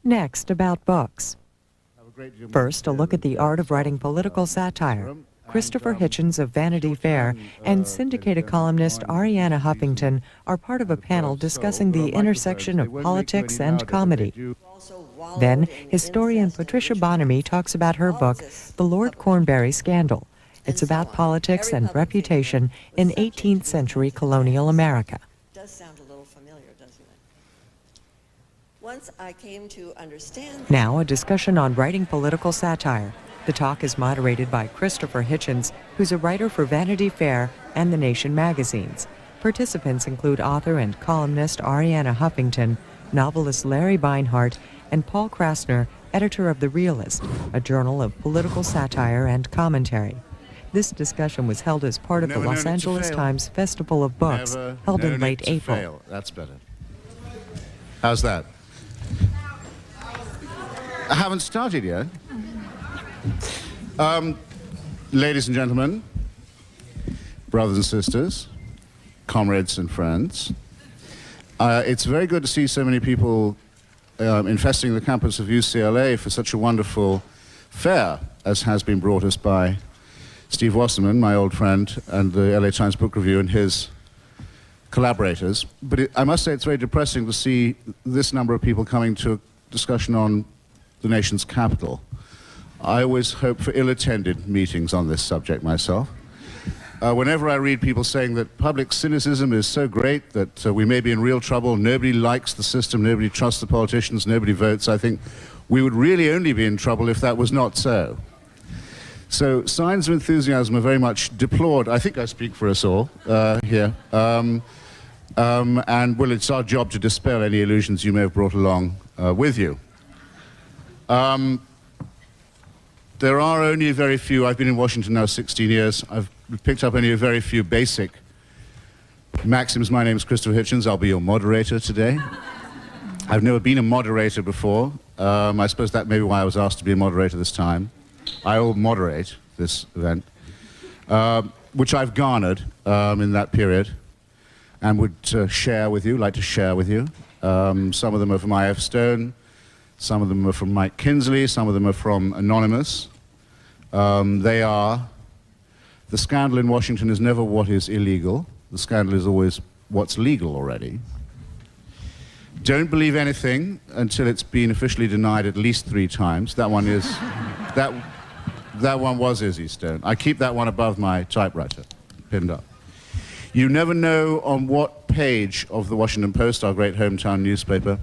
Next, about books. First, a look at the art of writing political satire. Christopher Hitchens of Vanity Fair and syndicated columnist Arianna Huffington are part of a panel discussing the intersection of politics and comedy. Then, historian Patricia Bonamy talks about her book, The Lord Cornbury Scandal. It's about politics and reputation in 18th century colonial America. Does sound a little familiar, doesn't it? Once I came to understand... Now, a discussion on writing political satire. The talk is moderated by Christopher Hitchens, who's a writer for Vanity Fair and The Nation magazines. Participants include author and columnist Arianna Huffington, novelist Larry Beinheart, and Paul Krassner, editor of The Realist, a journal of political satire and commentary. This discussion was held as part of the Los Angeles Times Festival of Books, held in late April. That's better. How's that? I haven't started yet. Ladies and gentlemen, brothers and sisters, comrades and friends, it's very good to see so many people infesting the campus of UCLA for such a wonderful fair as has been brought us by Steve Wasserman, my old friend, and the LA Times Book Review and his collaborators. But I must say it's very depressing to see this number of people coming to a discussion on the nation's capital. I always hope for ill-attended meetings on this subject myself. Whenever I read people saying that public cynicism is so great that we may be in real trouble, nobody likes the system, nobody trusts the politicians, nobody votes, I think we would really only be in trouble if that was not so. So signs of enthusiasm are very much deplored. I think I speak for us all here. And, well, it's our job to dispel any illusions you may have brought along with you. There are only very few, I've been in Washington now 16 years, I've picked up only a very few basic maxims. My name is Christopher Hitchens, I'll be your moderator today. I've never been a moderator before. I suppose that may be why I was asked to be a moderator this time. I will moderate this event, which I've garnered in that period and would share with you, like to share with you. Some of them are from I.F. Stone, some of them are from Mike Kinsley, some of them are from Anonymous. They are, the scandal in Washington is never what is illegal. The scandal is always what's legal already. Don't believe anything until it's been officially denied at least 3 times. That one is, that one was Izzy Stone. I keep that one above my typewriter, pinned up. You never know on what page of the Washington Post, our great hometown newspaper,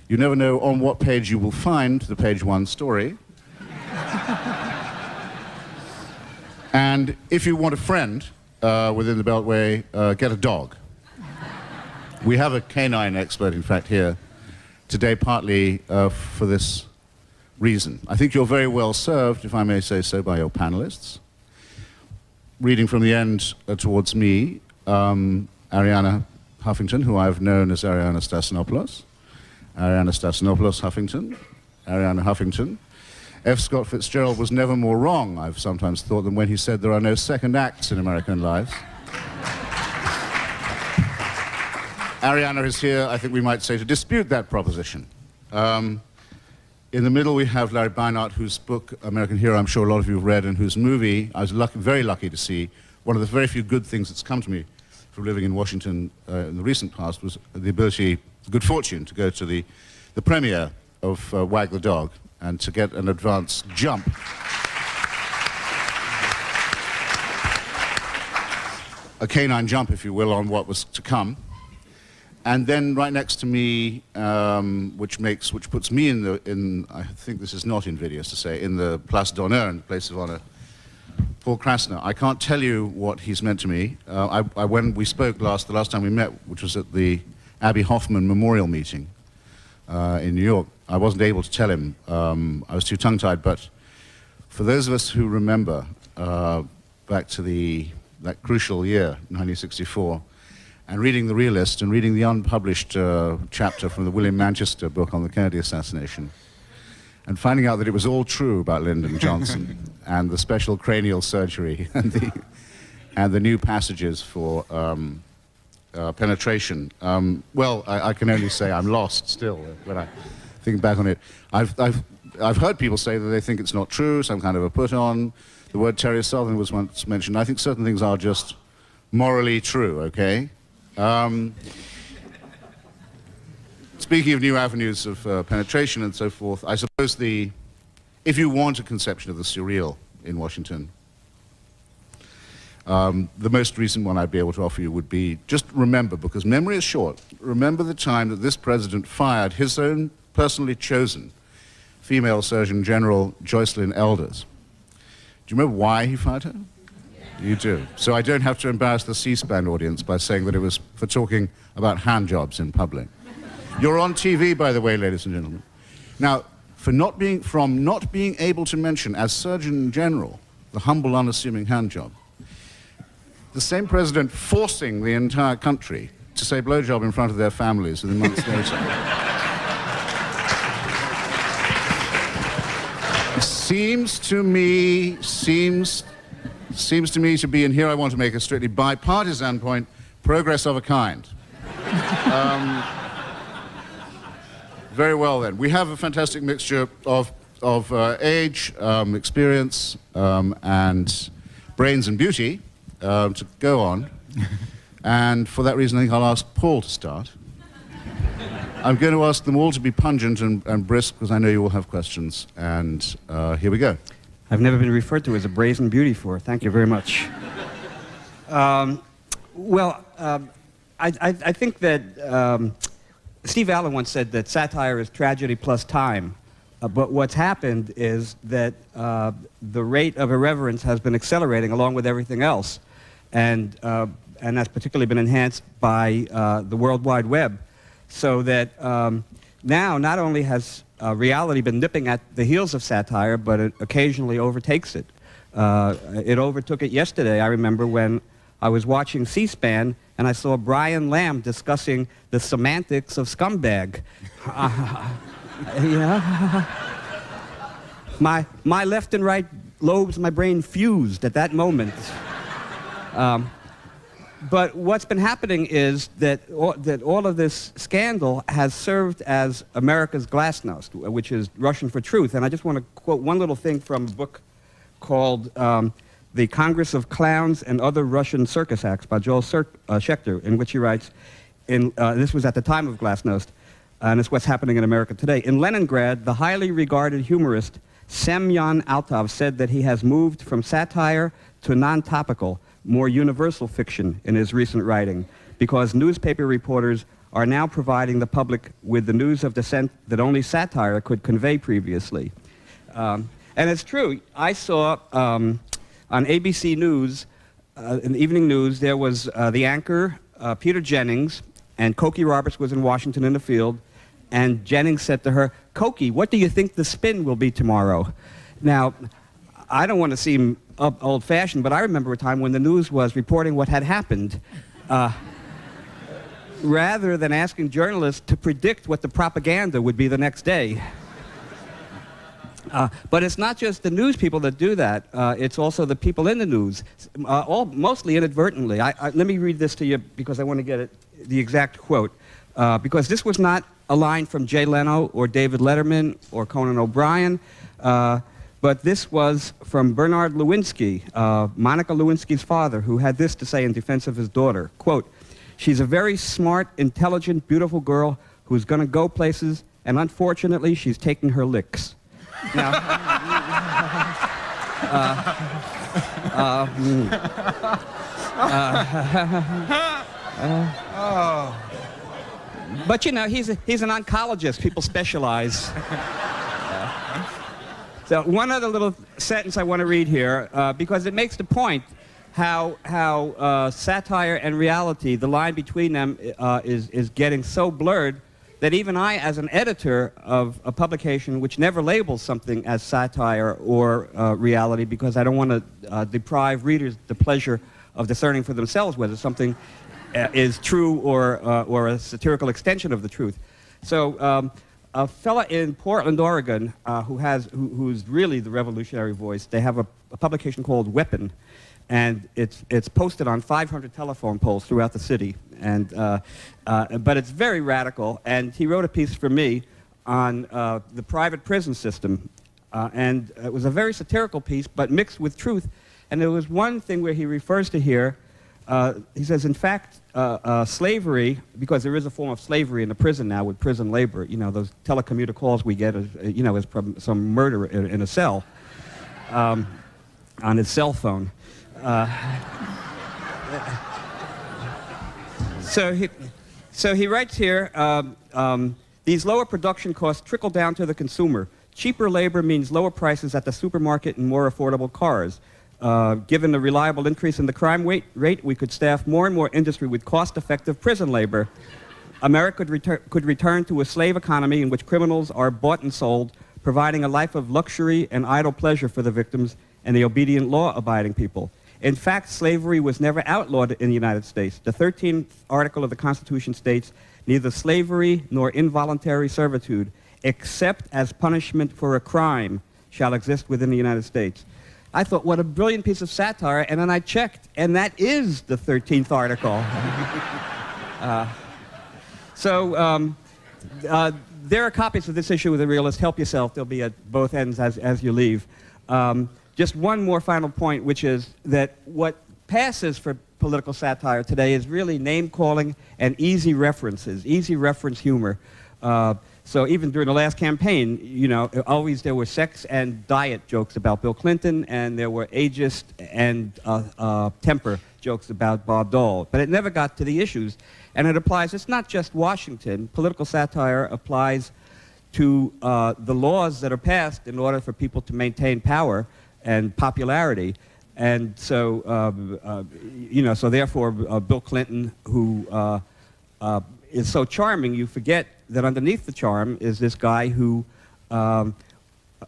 you never know on what page you will find the page 1 story. And if you want a friend within the Beltway, get a dog. We have a canine expert, in fact, here today, partly for this reason. I think you're very well served, if I may say so, by your panelists. Reading from the end towards me, Arianna Huffington, who I've known as Arianna Stassinopoulos. Arianna Stassinopoulos Huffington. Arianna Huffington. F. Scott Fitzgerald was never more wrong, I've sometimes thought, than when he said there are no second acts in American lives. Arianna is here, I think we might say, to dispute that proposition. In the middle we have Larry Beinheart, whose book, American Hero, I'm sure a lot of you have read, and whose movie I was very lucky to see. One of the very few good things that's come to me from living in Washington in the recent past was the ability, the good fortune, to go to the premiere of Wag the Dog and to get an advance jump. A canine jump, if you will, on what was to come. And then right next to me, which puts me in, I think this is not invidious to say, in the place d'honneur, in the place of honor, Paul Krassner. I can't tell you what he's meant to me. When we spoke the last time we met, which was at the Abby Hoffman Memorial Meeting in New York, I wasn't able to tell him. I was too tongue-tied, but for those of us who remember back to that crucial year, 1964, and reading The Realist and reading the unpublished chapter from the William Manchester book on the Kennedy assassination, and finding out that it was all true about Lyndon Johnson and the special cranial surgery and the new passages for penetration. Well, I can only say I'm lost still when I thinking back on it. I've heard people say that they think it's not true, some kind of a put-on. The word Terry Southern was once mentioned. I think certain things are just morally true, okay? Speaking of new avenues of penetration and so forth, I suppose if you want a conception of the surreal in Washington, the most recent one I'd be able to offer you would be, just remember, because memory is short, remember the time that this president fired his own personally chosen female Surgeon General, Joycelyn Elders. Do you remember why he fired her? You do. So I don't have to embarrass the C-SPAN audience by saying that it was for talking about hand jobs in public. You're on TV, by the way, ladies and gentlemen. Now, from not being able to mention as Surgeon General the humble, unassuming hand job, the same president forcing the entire country to say blowjob in front of their families within months later. Seems to me to be, and here I want to make a strictly bipartisan point, progress of a kind. Very well then. We have a fantastic mixture of age, experience, and brains and beauty to go on. And for that reason, I think I'll ask Paul to start. I'm going to ask them all to be pungent and brisk, because I know you all have questions. And here we go. I've never been referred to as a brazen beauty before. Thank you very much. I think that Steve Allen once said that satire is tragedy plus time. But what's happened is that the rate of irreverence has been accelerating along with everything else. And that's particularly been enhanced by the World Wide Web. So that now not only has reality been nipping at the heels of satire, but it occasionally overtakes it. It overtook it yesterday, I remember, when I was watching C-SPAN and I saw Brian Lamb discussing the semantics of scumbag. My left and right lobes of my brain fused at that moment. But what's been happening is that all of this scandal has served as America's glasnost, which is Russian for truth. And I just want to quote one little thing from a book called The Congress of Clowns and Other Russian Circus Acts by Joel Schechter, in which he writes, this was at the time of glasnost, and it's what's happening in America today. In Leningrad, the highly regarded humorist Semyon Altov said that he has moved from satire to non-topical, more universal fiction in his recent writing, because newspaper reporters are now providing the public with the news of dissent that only satire could convey previously. And it's true. I saw on ABC News, in the evening news, there was the anchor, Peter Jennings, and Cokie Roberts was in Washington in the field, and Jennings said to her, "Cokie, what do you think the spin will be tomorrow?" Now, I don't want to seem old-fashioned, but I remember a time when the news was reporting what had happened, rather than asking journalists to predict what the propaganda would be the next day. But it's not just the news people that do that. It's also the people in the news, mostly inadvertently. Let me read this to you because I want to get the exact quote. Because this was not a line from Jay Leno or David Letterman or Conan O'Brien. But this was from Bernard Lewinsky, Monica Lewinsky's father, who had this to say in defense of his daughter. Quote, "She's a very smart, intelligent, beautiful girl who's going to go places, and unfortunately, she's taking her licks." Now, but you know, he's an oncologist. People specialize. So one other little sentence I want to read here, because it makes the point how satire and reality, the line between them is getting so blurred that even I, as an editor of a publication which never labels something as satire or reality, because I don't want to deprive readers the pleasure of discerning for themselves whether something is true or a satirical extension of the truth. So a fella in Portland, Oregon, who's really the revolutionary voice, they have a publication called Weapon, and it's posted on 500 telephone poles throughout the city, and but it's very radical. And he wrote a piece for me on the private prison system. And it was a very satirical piece, but mixed with truth. And there was one thing where he refers to here. He says, in fact, slavery, because there is a form of slavery in the prison now with prison labor, you know, those telecommuter calls we get, you know, as from some murderer in a cell on his cell phone. So he writes here, these lower production costs trickle down to the consumer. Cheaper labor means lower prices at the supermarket and more affordable cars. Given the reliable increase in the crime rate, we could staff more and more industry with cost-effective prison labor. America could return to a slave economy in which criminals are bought and sold, providing a life of luxury and idle pleasure for the victims and the obedient, law-abiding people. In fact, slavery was never outlawed in the United States. The 13th article of the Constitution states, neither slavery nor involuntary servitude, except as punishment for a crime, shall exist within the United States. I thought, what a brilliant piece of satire, and then I checked, and that is the 13th article. There are copies of this issue of The Realist. Help yourself. They'll be at both ends as you leave. Just one more final point, which is that what passes for political satire today is really name-calling and easy references, easy reference humor. So even during the last campaign, you know, always there were sex and diet jokes about Bill Clinton, and there were ageist and temper jokes about Bob Dole. But it never got to the issues. And it applies, it's not just Washington. Political satire applies to the laws that are passed in order for people to maintain power and popularity. And so, you know, so therefore, Bill Clinton, who is so charming, you forget that underneath the charm is this guy who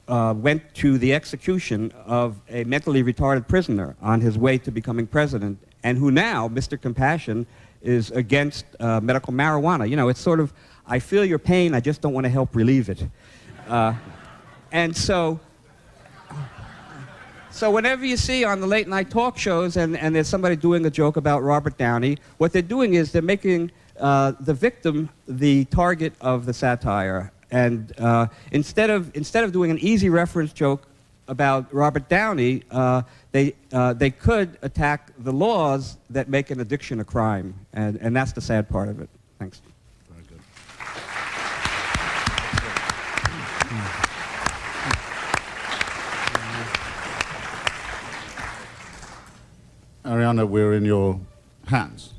went to the execution of a mentally retarded prisoner on his way to becoming president, and who now, Mr. Compassion, is against medical marijuana. You know, it's sort of, I feel your pain, I just don't want to help relieve it. And so whenever you see on the late night talk shows and there's somebody doing a joke about Robert Downey, what they're doing is they're making the victim the target of the satire. And instead of doing an easy reference joke about Robert Downey, they could attack the laws that make an addiction a crime. And that's the sad part of it. Thanks. Very good. Arianna, we're in your hands.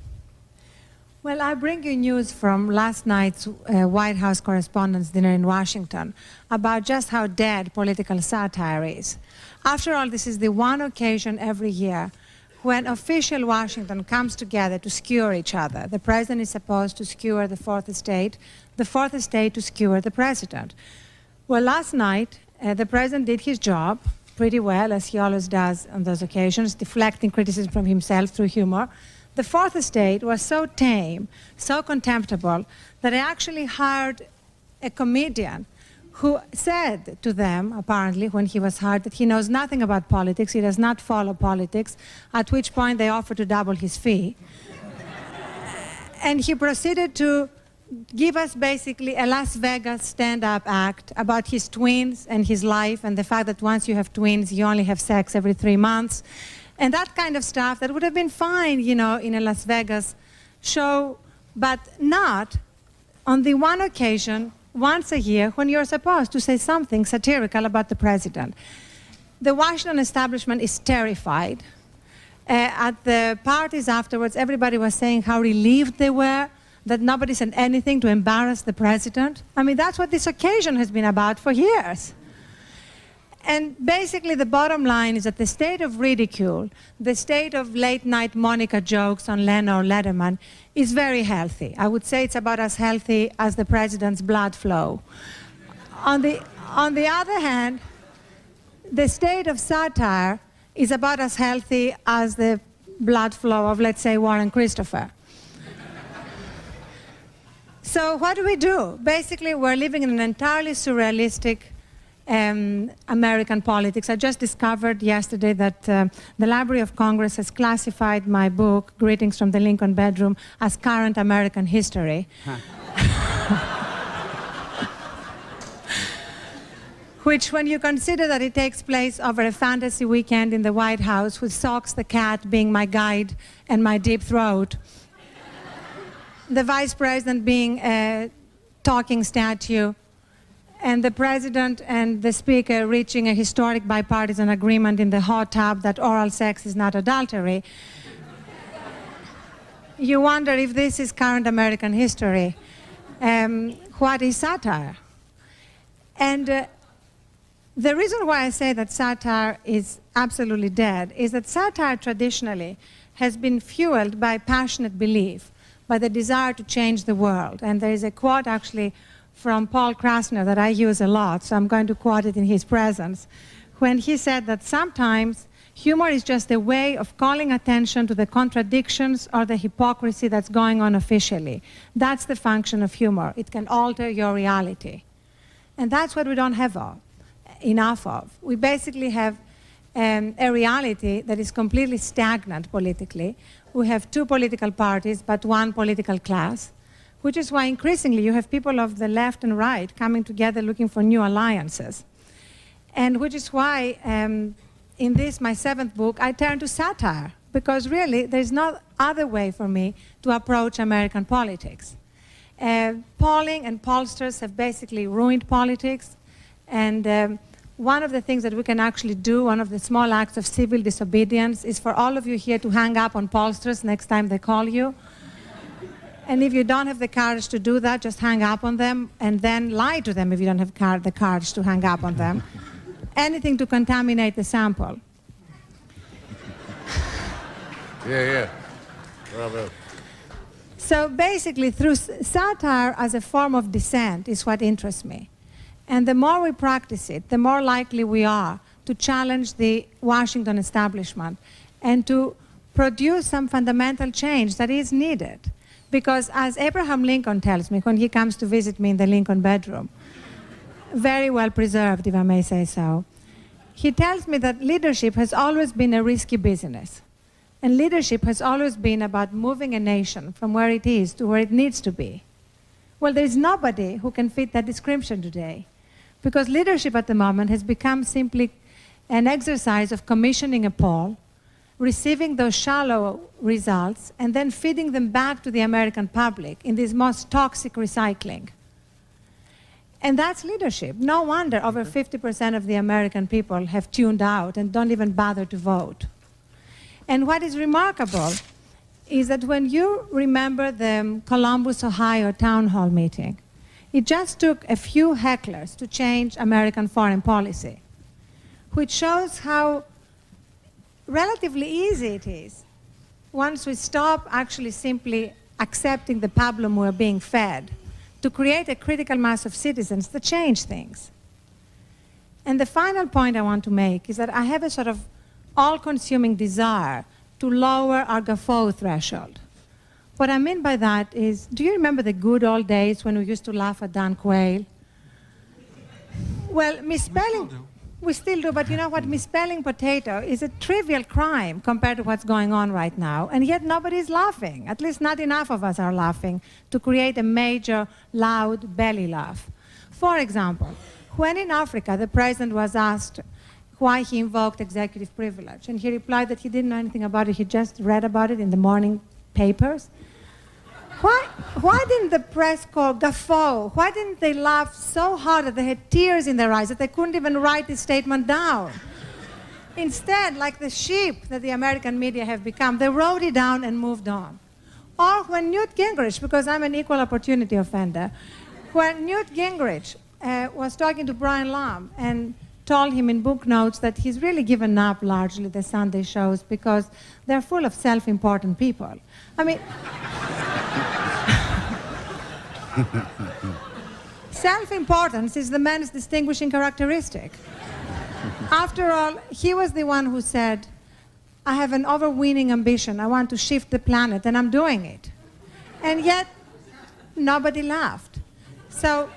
Well, I bring you news from last night's White House Correspondents' Dinner in Washington about just how dead political satire is. After all, this is the one occasion every year when official Washington comes together to skewer each other. The president is supposed to skewer the fourth estate to skewer the president. Well, last night, the president did his job pretty well, as he always does on those occasions, deflecting criticism from himself through humor. The fourth estate was so tame, so contemptible, that I actually hired a comedian who said to them, apparently, when he was hired, that he knows nothing about politics, he does not follow politics, at which point they offered to double his fee. And he proceeded to give us basically a Las Vegas stand-up act about his twins and his life and the fact that once you have twins, you only have sex every 3 months. And that kind of stuff that would have been fine, you know, in a Las Vegas show, but not on the one occasion, once a year, when you're supposed to say something satirical about the president. The Washington establishment is terrified. At the parties afterwards, everybody was saying how relieved they were that nobody said anything to embarrass the president. I mean, that's what this occasion has been about for years. And basically the bottom line is that the state of ridicule, the state of late-night Monica jokes on Leno or Letterman is very healthy. I would say it's about as healthy as the president's blood flow. On the other hand, the state of satire is about as healthy as the blood flow of, let's say, Warren Christopher. So what do? Basically, we're living in an entirely surrealistic American politics. I just discovered yesterday that the Library of Congress has classified my book, Greetings from the Lincoln Bedroom, as current American history. Huh. which, when you consider that it takes place over a fantasy weekend in the White House, with Socks the cat being my guide and my deep throat, the vice president being a talking statue, and the president and the speaker reaching a historic bipartisan agreement in the hot tub that oral sex is not adultery, you wonder if this is current American history. What is satire? And the reason why I say that satire is absolutely dead is that satire traditionally has been fueled by passionate belief, by the desire to change the world. And there is a quote actually from Paul Krassner that I use a lot, so I'm going to quote it in his presence, when he said that sometimes humor is just a way of calling attention to the contradictions or the hypocrisy that's going on officially. That's the function of humor. It can alter your reality. And that's what we don't have enough of. We basically have a reality that is completely stagnant politically. We have two political parties, but one political class, which is why increasingly you have people of the left and right coming together looking for new alliances. And which is why in this, my 7th book, I turn to satire, because really there's no other way for me to approach American politics. Polling and pollsters have basically ruined politics, and one of the things that we can actually do, one of the small acts of civil disobedience, is for all of you here to hang up on pollsters next time they call you. And if you don't have the courage to do that, just hang up on them, and then lie to them if you don't have the courage to hang up on them. Anything to contaminate the sample. Yeah. Bravo. So basically, through satire as a form of dissent is what interests me. And the more we practice it, the more likely we are to challenge the Washington establishment and to produce some fundamental change that is needed. Because as Abraham Lincoln tells me when he comes to visit me in the Lincoln bedroom, very well preserved, if I may say so, he tells me that leadership has always been a risky business. And leadership has always been about moving a nation from where it is to where it needs to be. Well, there is nobody who can fit that description today, because leadership at the moment has become simply an exercise of commissioning a poll, receiving those shallow results, and then feeding them back to the American public in this most toxic recycling. And that's leadership. No wonder over 50% of the American people have tuned out and don't even bother to vote. And what is remarkable is that when you remember the Columbus, Ohio town hall meeting, it just took a few hecklers to change American foreign policy, which shows how relatively easy it is once we stop actually simply accepting the pablum we're being fed, to create a critical mass of citizens that change things. And the final point I want to make is that I have a sort of all-consuming desire to lower our guffaw threshold. What I mean by that is, do you remember the good old days when we used to laugh at Dan Quayle? Well, misspelling... We still do, but you know what? Misspelling potato is a trivial crime compared to what's going on right now, and yet nobody's laughing. At least not enough of us are laughing to create a major, loud belly laugh. For example, when in Africa the president was asked why he invoked executive privilege, and he replied that he didn't know anything about it, he just read about it in the morning papers. Why didn't the press call guffaw? Why didn't they laugh so hard that they had tears in their eyes that they couldn't even write this statement down? Instead, like the sheep that the American media have become, they wrote it down and moved on. Or when Newt Gingrich, because I'm an equal opportunity offender, when Newt Gingrich was talking to Brian Lamb and told him in book notes that he's really given up largely the Sunday shows because they're full of self-important people. I mean... Self-importance is the man's distinguishing characteristic. After all, he was the one who said, I have an overweening ambition. I want to shift the planet, and I'm doing it. And yet, nobody laughed. So,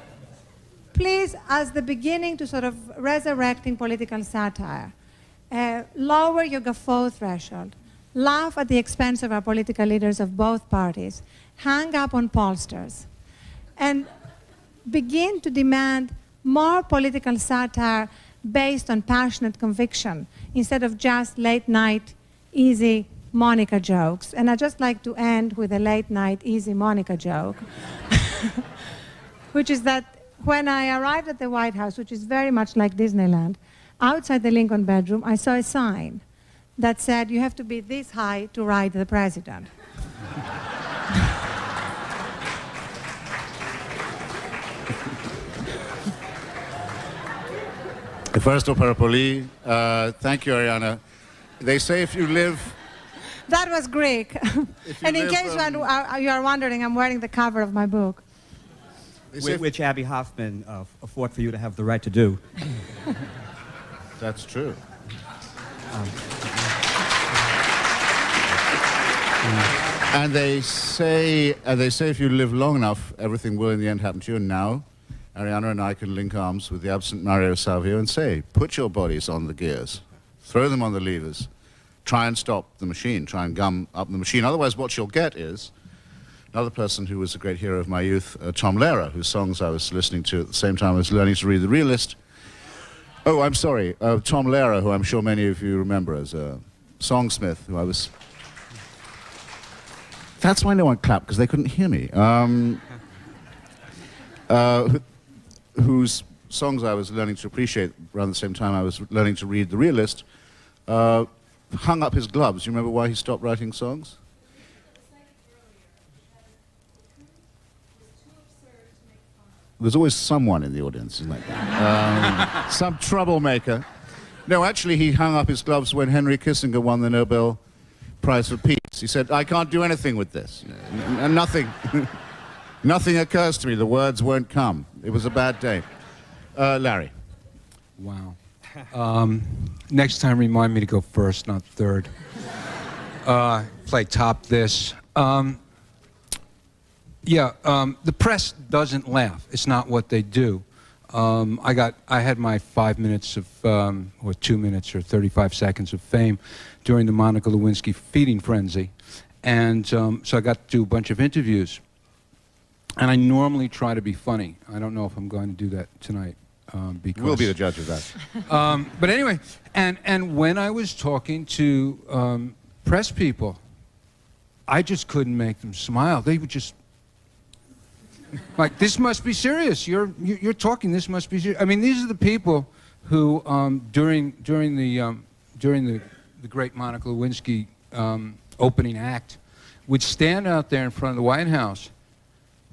please, as the beginning to sort of resurrecting political satire, lower your guffaw threshold. Laugh at the expense of our political leaders of both parties. Hang up on pollsters. And begin to demand more political satire based on passionate conviction instead of just late-night, easy Monica jokes. And I'd just like to end with a late-night, easy Monica joke, which is that when I arrived at the White House, which is very much like Disneyland, outside the Lincoln bedroom, I saw a sign that said, "You have to be this high to ride the president." Ευχαριστώ πάρα πολύ. Thank you, Arianna. They say if you live... That was Greek. And in case you are wondering, I'm wearing the cover of my book. Which Abby Hoffman fought for you to have the right to do. That's true. And they say if you live long enough, everything will in the end happen to you. And now, Arianna and I can link arms with the absent Mario Savio and say, put your bodies on the gears, throw them on the levers, try and stop the machine, try and gum up the machine. Otherwise, what you'll get is another person who was a great hero of my youth, Tom Lehrer, whose songs I was listening to at the same time I was learning to read The Realist. Oh, I'm sorry, Tom Lehrer, who I'm sure many of you remember as a songsmith, who I was... That's why no one clapped, because they couldn't hear me. Whose songs I was learning to appreciate around the same time I was learning to read The Realist, hung up his gloves. You remember why he stopped writing songs? There's always someone in the audience, isn't there? Some troublemaker. No, actually, he hung up his gloves when Henry Kissinger won the Nobel Prize for Peace. He said, I can't do anything with this. And nothing, nothing occurs to me. The words won't come. It was a bad day. Larry. Wow. Next time, remind me to go first, not third. Play top this. The press doesn't laugh. It's not what they do. I had my 5 minutes of, or 2 minutes or 35 seconds of fame during the Monica Lewinsky feeding frenzy. And so I got to do a bunch of interviews. And I normally try to be funny. I don't know if I'm going to do that tonight. Because We'll be the judge of that. but anyway, and when I was talking to press people, I just couldn't make them smile. They would just... like, this must be serious. You're talking. This must be serious. I mean, these are the people who, during the great Monica Lewinsky opening act, would stand out there in front of the White House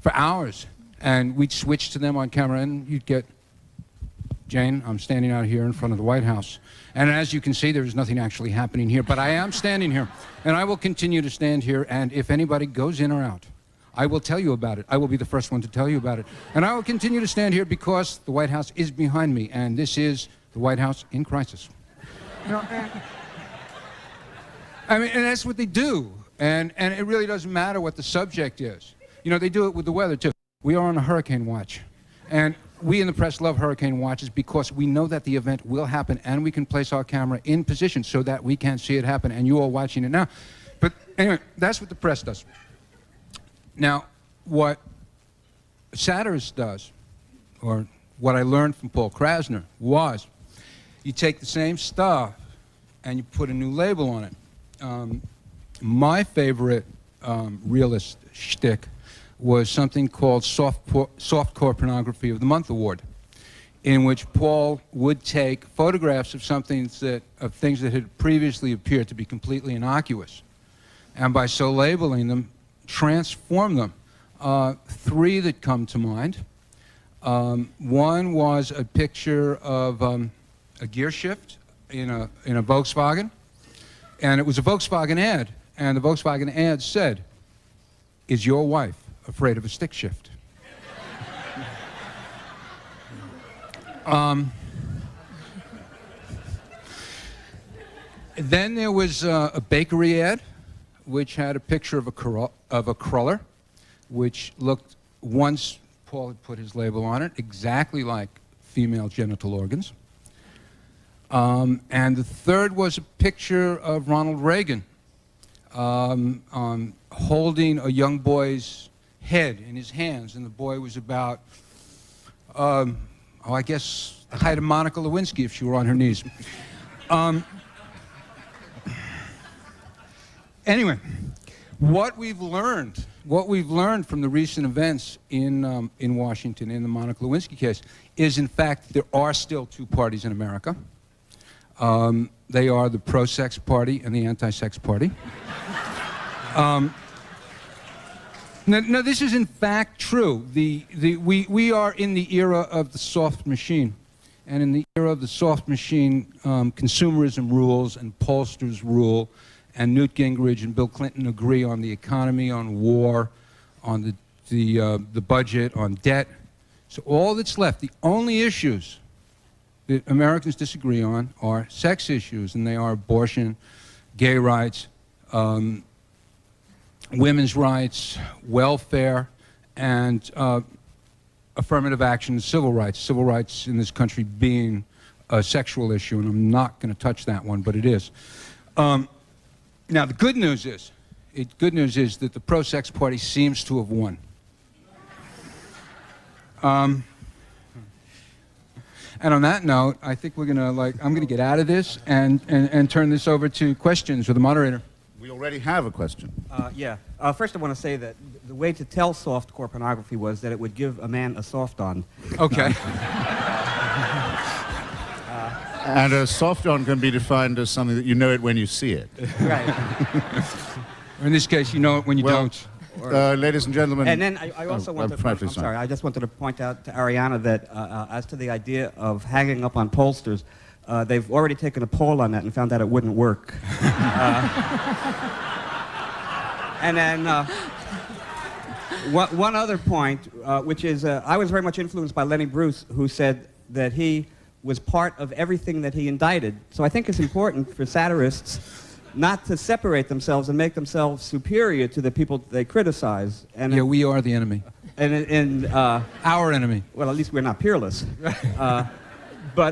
for hours, and we'd switch to them on camera, and you'd get, Jane, I'm standing out here in front of the White House, and as you can see, there is nothing actually happening here, but I am standing here, and I will continue to stand here, and if anybody goes in or out, I will tell you about it. I will be the first one to tell you about it. And I will continue to stand here because the White House is behind me, and this is the White House in crisis. You know, I mean, and that's what they do. And it really doesn't matter what the subject is. You know, they do it with the weather, too. We are on a hurricane watch. And we in the press love hurricane watches because we know that the event will happen, and we can place our camera in position so that we can see it happen, and you are watching it now. But anyway, that's what the press does. Now, what satirist does, or what I learned from Paul Krassner, was you take the same stuff and you put a new label on it. My favorite realist shtick was something called Softcore Pornography of the Month Award, in which Paul would take photographs of things that had previously appeared to be completely innocuous, and by so labeling them, transform them. 3 that come to mind. One was a picture of a gear shift in a Volkswagen, and it was a Volkswagen ad, and the Volkswagen ad said, "Is your wife afraid of a stick shift?" Then there was a bakery ad, which had a picture of a cruller, which looked, once Paul had put his label on it, exactly like female genital organs. And the third was a picture of Ronald Reagan holding a young boy's head in his hands, and the boy was about, I Oh, I guess the height of Monica Lewinsky if she were on her knees. Anyway, what we've learned from the recent events in Washington in the Monica Lewinsky case is, in fact, there are still two parties in America. They are the pro-sex party and the anti-sex party. No, this is in fact true. We are in the era of the soft machine. And in the era of the soft machine, consumerism rules and pollsters rule. And Newt Gingrich and Bill Clinton agree on the economy, on war, on the budget, on debt. So all that's left, the only issues that Americans disagree on are sex issues, and they are abortion, gay rights, women's rights, welfare, and affirmative action, civil rights. Civil rights in this country being a sexual issue, and I'm not going to touch that one, but it is. Now, the good news is that the pro-sex party seems to have won. And on that note, I think we're gonna I'm gonna get out of this and turn this over to questions with the moderator. We already have a question. Yeah. First, I want to say that the way to tell softcore pornography was that it would give a man a soft on. Okay. And a soft on can be defined as something that you know it when you see it. Right. Or in this case, you know it when you don't. Ladies and gentlemen. And then I also want to. I'm sorry. I just wanted to point out to Arianna that as to the idea of hanging up on pollsters, they've already taken a poll on that and found out it wouldn't work. And then one other point, which is I was very much influenced by Lenny Bruce, who said that he was part of everything that he indicted. So I think it's important for satirists not to separate themselves and make themselves superior to the people they criticize. And yeah, we are the enemy. And our enemy. Well, at least we're not peerless. But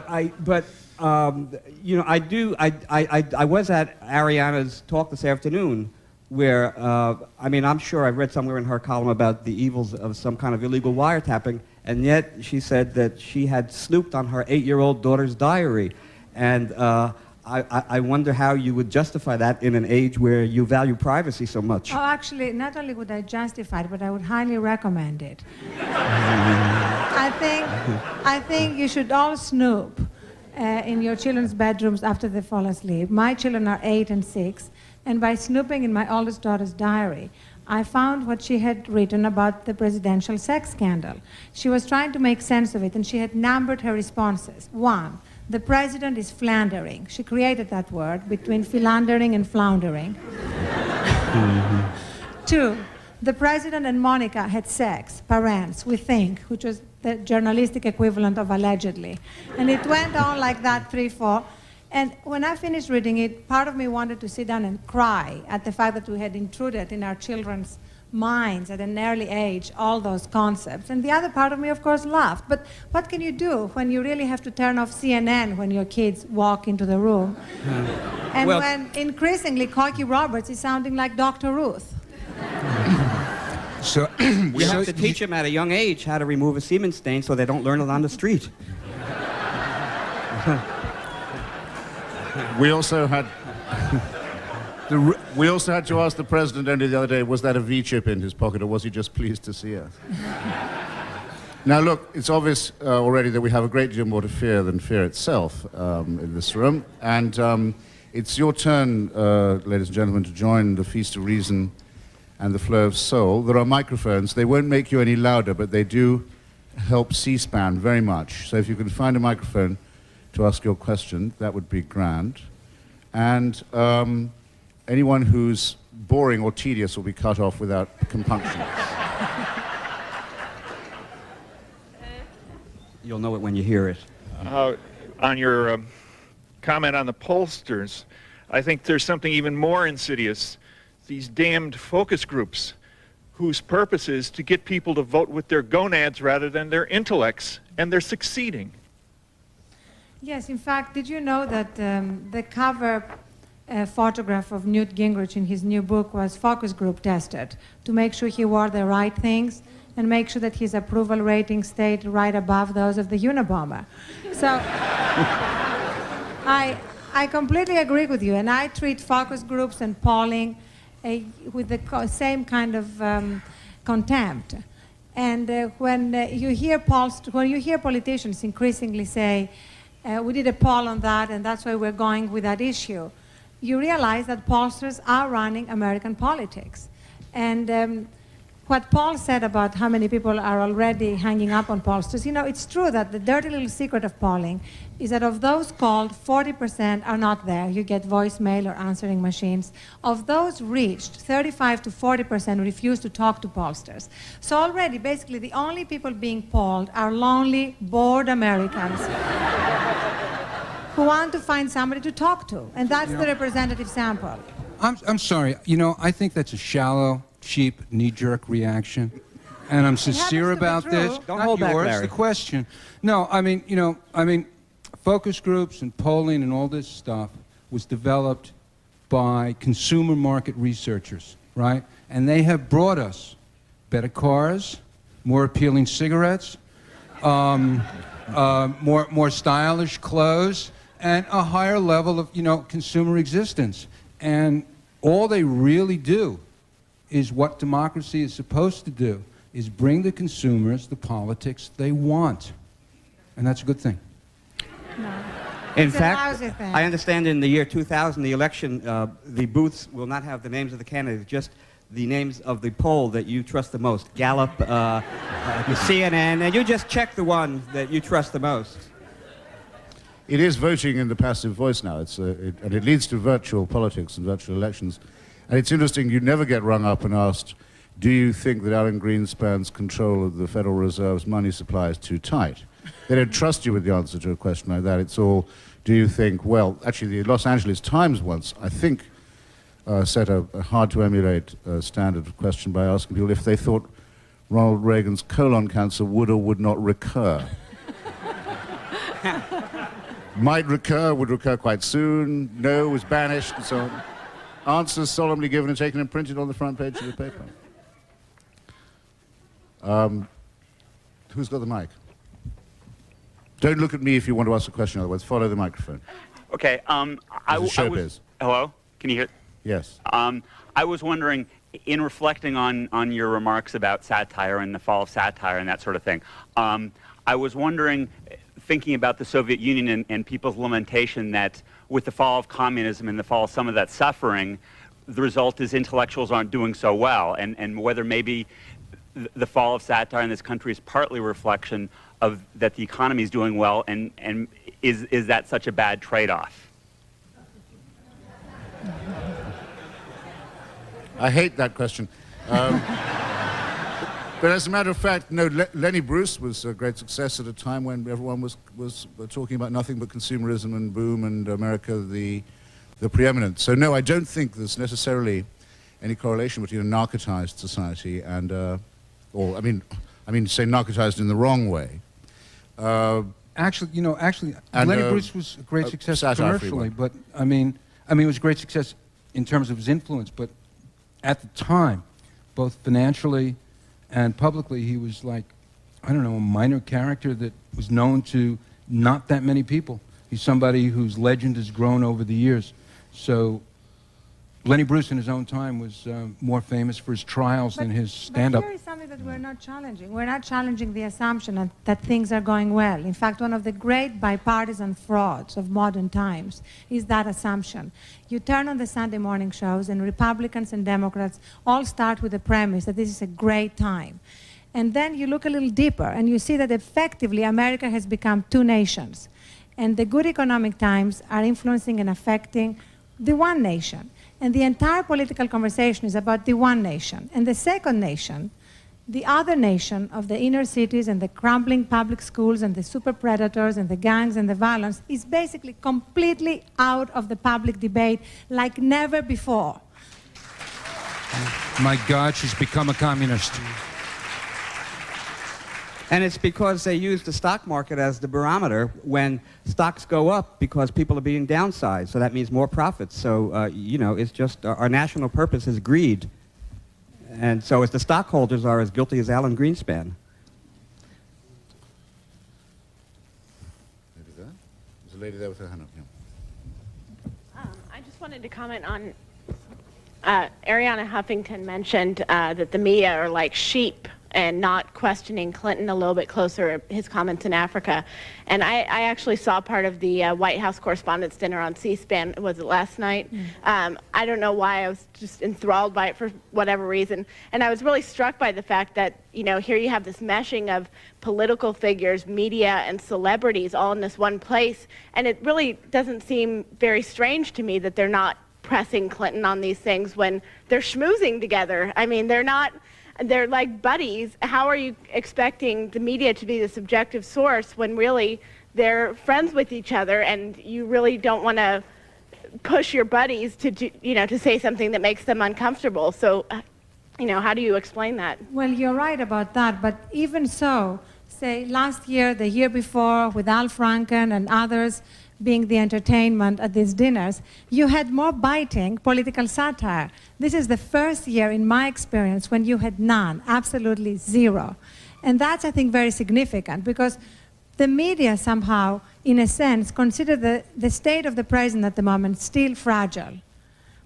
you know, I was at Arianna's talk this afternoon, where I mean, I'm sure I read somewhere in her column about the evils of some kind of illegal wiretapping, and yet she said that she had snooped on her 8-year-old daughter's diary, and I wonder how you would justify that in an age where you value privacy so much. Oh, actually, not only would I justify it, but I would highly recommend it. I think you should all snoop in your children's bedrooms after they fall asleep. My children are 8 and 6, and by snooping in my oldest daughter's diary, I found what she had written about the presidential sex scandal. She was trying to make sense of it, and she had numbered her responses. 1, the president is floundering. She created that word between philandering and floundering. 2, the president and Monica had sex, parents, we think, which was the journalistic equivalent of allegedly. And it went on like that 3, 4. And when I finished reading it, part of me wanted to sit down and cry at the fact that we had intruded in our children's minds at an early age, all those concepts. And the other part of me, of course, laughed. But what can you do when you really have to turn off CNN when your kids walk into the room? And well, when increasingly Cocky Roberts is sounding like Dr. Ruth. So we have to teach them at a young age how to remove a semen stain so they don't learn it on the street. We also had to ask the president only the other day, was that a V-chip in his pocket, or was he just pleased to see us? Now, look, it's obvious already that we have a great deal more to fear than fear itself in this room, and it's your turn, ladies and gentlemen, to join the Feast of Reason and the Flow of Soul. There are microphones. They won't make you any louder, but they do help C-SPAN very much. So if you can find a microphone to ask your question, that would be grand. And anyone who's boring or tedious will be cut off without compunction. You'll know it when you hear it. On your comment on the pollsters, I think there's something even more insidious. These damned focus groups whose purpose is to get people to vote with their gonads rather than their intellects, and they're succeeding. Yes, in fact, did you know that the cover photograph of Newt Gingrich in his new book was focus group tested to make sure he wore the right things? and make sure that his approval rating stayed right above those of the Unabomber. So I completely agree with you, and I treat focus groups and polling with the same kind of contempt. And when you hear politicians increasingly say, we did a poll on that, and that's why we're going with that issue, you realize that pollsters are running American politics. And what Paul said about how many people are already hanging up on pollsters, you know, it's true that the dirty little secret of polling is that of those called, 40% are not there. You get voicemail or answering machines. Of those reached, 35 to 40% refuse to talk to pollsters. So already, basically, the only people being polled are lonely, bored Americans who want to find somebody to talk to. And that's the representative sample. I'm sorry. You know, I think that's a shallow, cheap, knee-jerk reaction. And I'm sincere about this. Don't Not hold back, yours, Larry. the question. No, I mean, you know, focus groups and polling and all this stuff was developed by consumer market researchers, right? And they have brought us better cars, more appealing cigarettes, more stylish clothes, and a higher level of, you know, consumer existence. And all they really do is what democracy is supposed to do, is bring the consumers the politics they want. And that's a good thing. No. In It's a fact, lousy thing. I understand in the year 2000, the election, the booths will not have the names of the candidates, just the names of the poll that you trust the most. Gallup, CNN, and you just check the one that you trust the most. It is voting in the passive voice now, and it leads to virtual politics and virtual elections. And it's interesting, you never get rung up and asked, do you think that Alan Greenspan's control of the Federal Reserve's money supply is too tight? They don't trust you with the answer to a question like that. It's all, do you think, well, actually the Los Angeles Times once, I think, set a hard-to-emulate standard of question by asking people if they thought Ronald Reagan's colon cancer would or would not recur. Might recur, would recur quite soon, no, was banished, and so on. Answers solemnly given and taken and printed on the front page of the paper. Who's got the mic? Don't look at me if you want to ask a question, otherwise follow the microphone. Okay, I was... Hello? Can you hear? Yes. I was wondering, in reflecting on your remarks about satire and the fall of satire and that sort of thing, I was wondering, thinking about the Soviet Union and people's lamentation that with the fall of communism and the fall of some of that suffering, the result is intellectuals aren't doing so well, and whether maybe the fall of satire in this country is partly a reflection of that the economy is doing well, and is that such a bad trade-off? I hate that question. But as a matter of fact, no, Lenny Bruce was a great success at a time when everyone was talking about nothing but consumerism and boom and America the preeminent. So no, I don't think there's necessarily any correlation between a narcotized society and, or I mean, say narcotized in the wrong way. Actually, Lenny Bruce was a great success commercially, but I mean, it was a great success in terms of his influence, but at the time, both financially and publicly, he was like, I don't know, a minor character that was known to not that many people. He's somebody whose legend has grown over the years. So Lenny Bruce in his own time was more famous for his trials than his stand-up. But here is something that we're not challenging. We're not challenging the assumption that things are going well. In fact, one of the great bipartisan frauds of modern times is that assumption. You turn on the Sunday morning shows, and Republicans and Democrats all start with the premise that this is a great time. And then you look a little deeper, and you see that effectively America has become two nations. And the good economic times are influencing and affecting the one nation. And the entire political conversation is about the one nation. And the second nation, the other nation of the inner cities and the crumbling public schools and the super predators and the gangs and the violence, is basically completely out of the public debate like never before. My God, she's become a communist. And it's because they use the stock market as the barometer when stocks go up because people are being downsized. So that means more profits. So, it's just our national purpose is greed. And so as the stockholders are as guilty as Alan Greenspan. Maybe there? There's a lady there with her hand up. Yeah. I just wanted to comment on Arianna Huffington mentioned that the media are like sheep and not questioning Clinton a little bit closer, his comments in Africa. And I actually saw part of the White House Correspondents' Dinner on C-SPAN, was it last night? I don't know why, I was just enthralled by it for whatever reason. And I was really struck by the fact that, you know, here you have this meshing of political figures, media, and celebrities all in this one place. And it really doesn't seem very strange to me that they're not pressing Clinton on these things when they're schmoozing together. I mean, they're like buddies. How are you expecting the media to be the subjective source when really they're friends with each other, and you really don't want to push your buddies to do, you know, to say something that makes them uncomfortable? So, you know, how do you explain that? Well, you're right about that, but even so, say last year, the year before, with Al Franken and others being the entertainment at these dinners, you had more biting political satire. This is the first year in my experience when you had none, absolutely zero. And that's, I think, very significant, because the media somehow, in a sense, consider the state of the president at the moment still fragile.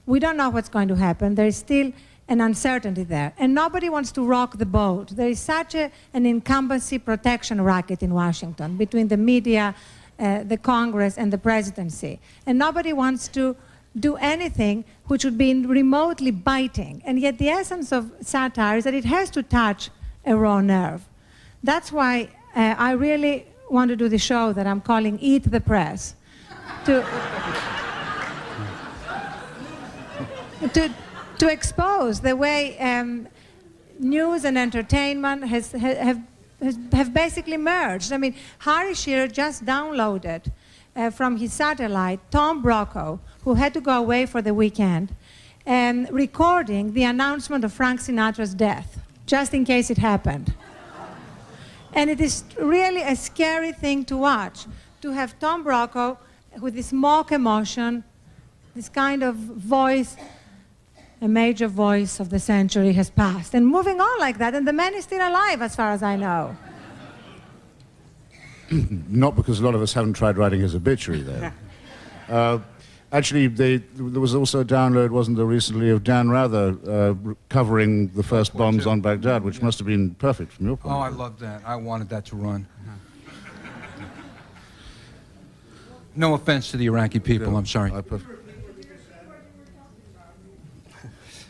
We don't know what's going to happen. There is still an uncertainty there. And nobody wants to rock the boat. There is such an incumbency protection racket in Washington between the media, the Congress, and the presidency. And nobody wants to do anything which would be remotely biting. And yet the essence of satire is that it has to touch a raw nerve. That's why I really want to do the show that I'm calling Eat the Press. To expose the way news and entertainment have basically merged. I mean, Harry Shearer just downloaded from his satellite Tom Brokaw, who had to go away for the weekend, recording the announcement of Frank Sinatra's death, just in case it happened. And it is really a scary thing to watch, to have Tom Brokaw with this mock emotion, this kind of voice. A major voice of the century has passed, and moving on like that, and the man is still alive as far as I know. Not because a lot of us haven't tried writing his obituary, though. Actually, there was also a download, wasn't there, recently, of Dan Rather covering the first bombs on Baghdad, which must have been perfect from your point of view. Oh, I loved that. I wanted that to run. No offense to the Iraqi people, I'm sorry.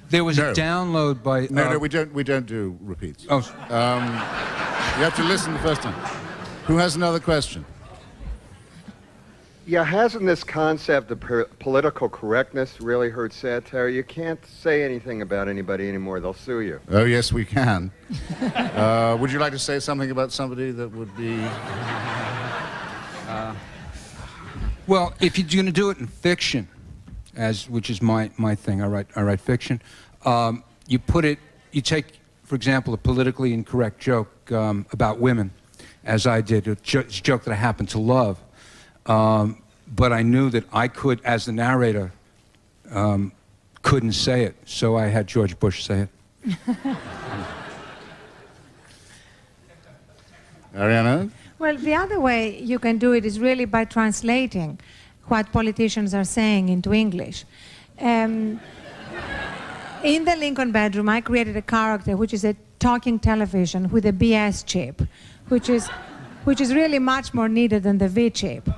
There was a download by... No, we don't do repeats. Oh. You have to listen the first time. Who has another question? Yeah, hasn't this concept of political correctness really hurt satire? You can't say anything about anybody anymore. They'll sue you. Oh, yes, we can. Would you like to say something about somebody that would be... Well, if you're going to do it in fiction, which is my thing, I write fiction, you take, for example, a politically incorrect joke about women, as I did, a joke that I happen to love, but I knew that I could, as the narrator, couldn't say it, so I had George Bush say it. Arianna? Well, the other way you can do it is really by translating what politicians are saying into English. In the Lincoln bedroom, I created a character which is a talking television with a BS chip, which is really much more needed than the V chip.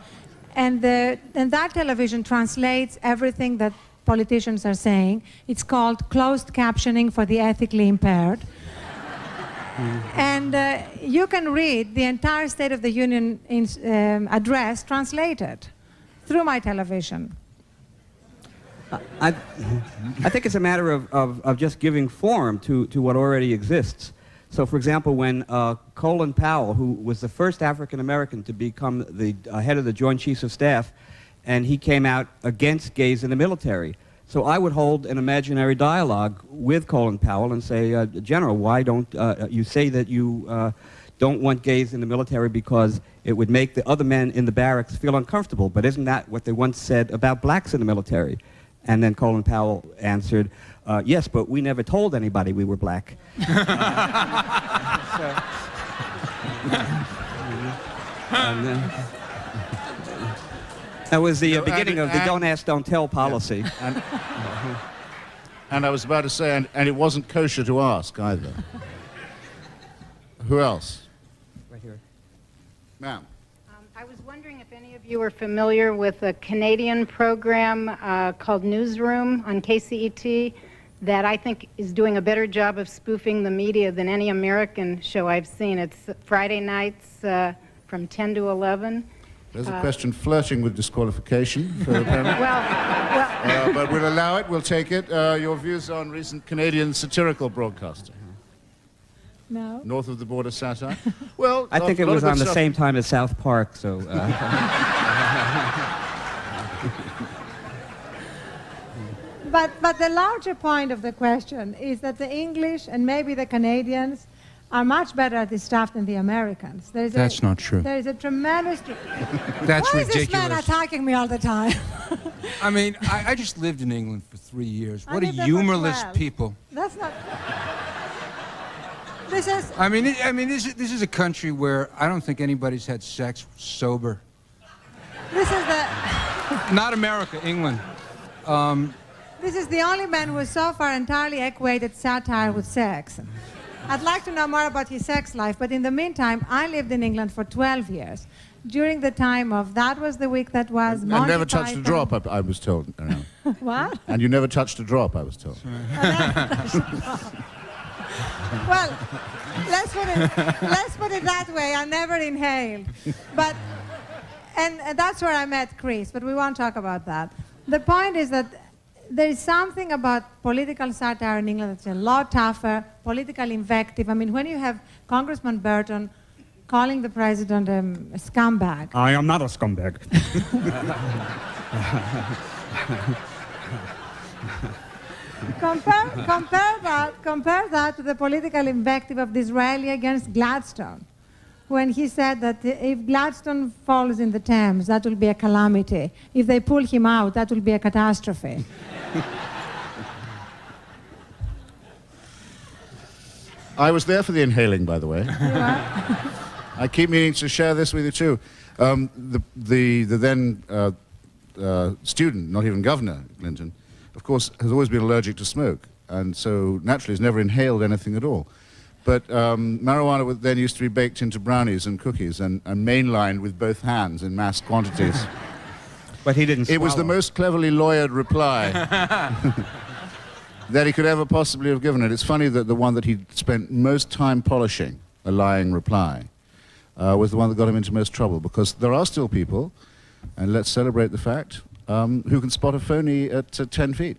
And that television translates everything that politicians are saying. It's called closed captioning for the ethically impaired. And you can read the entire State of the Union address translated through my television. I think it's a matter of just giving form to what already exists. So, for example, when Colin Powell, who was the first African-American to become the head of the Joint Chiefs of Staff, and he came out against gays in the military. So I would hold an imaginary dialogue with Colin Powell and say, General, why don't you say that you don't want gays in the military because it would make the other men in the barracks feel uncomfortable, but isn't that what they once said about blacks in the military? And then Colin Powell answered, yes, but we never told anybody we were black. That was the beginning of the don't ask, don't tell policy. Yeah. And I was about to say, and it wasn't kosher to ask either. Who else? Right here. Ma'am. I was wondering if any of you are familiar with a Canadian program called Newsroom on KCET that I think is doing a better job of spoofing the media than any American show I've seen. It's Friday nights from 10 to 11. There's a question flirting with disqualification for the panel. But we'll allow it, we'll take it. Your views on recent Canadian satirical broadcasting? No. North of the border satire? Well, I think it was on the same time as South Park, so... But the larger point of the question is that the English and maybe the Canadians are much better at this stuff than the Americans. That's not true. There is a tremendous... That's Why ridiculous. is this man attacking me all the time? I mean, I just lived in England for 3 years. I What a lived there for humorless 12. people. That's not... This is... I mean, this is a country where I don't think anybody's had sex sober. This is the... Not America, England. This is the only man who has so far entirely equated satire with sex. I'd like to know more about his sex life, but in the meantime, I lived in England for 12 years. During the time of That Was the Week That Was, And Monty never touched a Python. drop, I was told. What? And you never touched a drop, I was told. Well, let's put it that way. I never inhaled. But, and that's where I met Chris, but we won't talk about that. The point is that there is something about political satire in England that's a lot tougher, political invective. I mean, when you have Congressman Burton calling the president a scumbag. I am not a scumbag. compare that to the political invective of Disraeli against Gladstone, when he said that if Gladstone falls in the Thames, that will be a calamity. If they pull him out, that will be a catastrophe. I was there for the inhaling, by the way. I keep meaning to share this with you, too. The then student, not even Governor Clinton, of course, has always been allergic to smoke, and so naturally has never inhaled anything at all. But marijuana then used to be baked into brownies and cookies and mainlined with both hands in mass quantities. But he didn't swallow. It was the most cleverly lawyered reply that he could ever possibly have given it. It's funny that the one that he spent most time polishing, a lying reply, was the one that got him into most trouble, because there are still people, and let's celebrate the fact, who can spot a phony at 10 feet.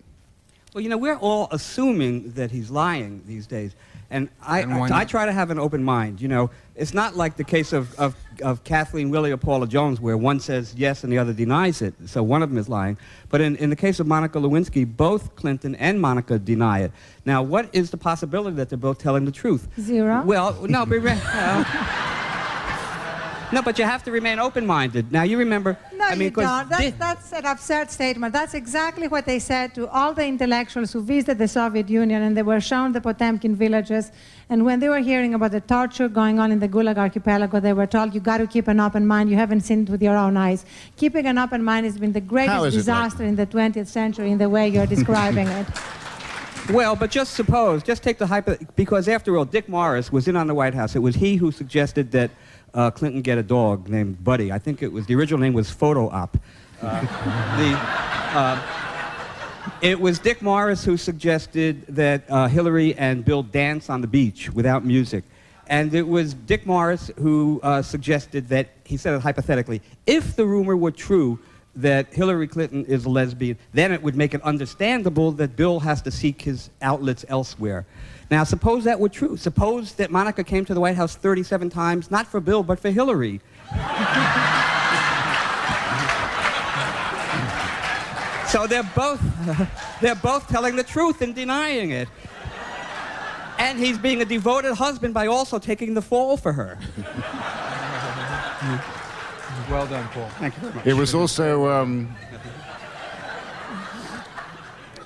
Well, you know, we're all assuming that he's lying these days. And I try to have an open mind. You know, it's not like the case of Kathleen Willey or Paula Jones, where one says yes and the other denies it, so one of them is lying. But in the case of Monica Lewinsky, both Clinton and Monica deny it. Now, what is the possibility that they're both telling the truth? Zero. Well, no, but... No, but you have to remain open-minded. Now, you remember... No, you don't. That's an absurd statement. That's exactly what they said to all the intellectuals who visited the Soviet Union, and they were shown the Potemkin villages. And when they were hearing about the torture going on in the Gulag Archipelago, they were told, you got to keep an open mind. You haven't seen it with your own eyes. Keeping an open mind has been the greatest disaster in the 20th century in the way you're describing it. Well, but just suppose, just take the because after all, Dick Morris was in on the White House. It was he who suggested that Clinton get a dog named Buddy. I think the original name was Photo Op. It was Dick Morris who suggested that Hillary and Bill dance on the beach without music. And it was Dick Morris who suggested that, he said it hypothetically, if the rumor were true that Hillary Clinton is a lesbian, then it would make it understandable that Bill has to seek his outlets elsewhere. Now, suppose that were true. Suppose that Monica came to the White House 37 times, not for Bill, but for Hillary. So they're both telling the truth and denying it. And he's being a devoted husband by also taking the fall for her. Well done, Paul. Thank you very much. It was also...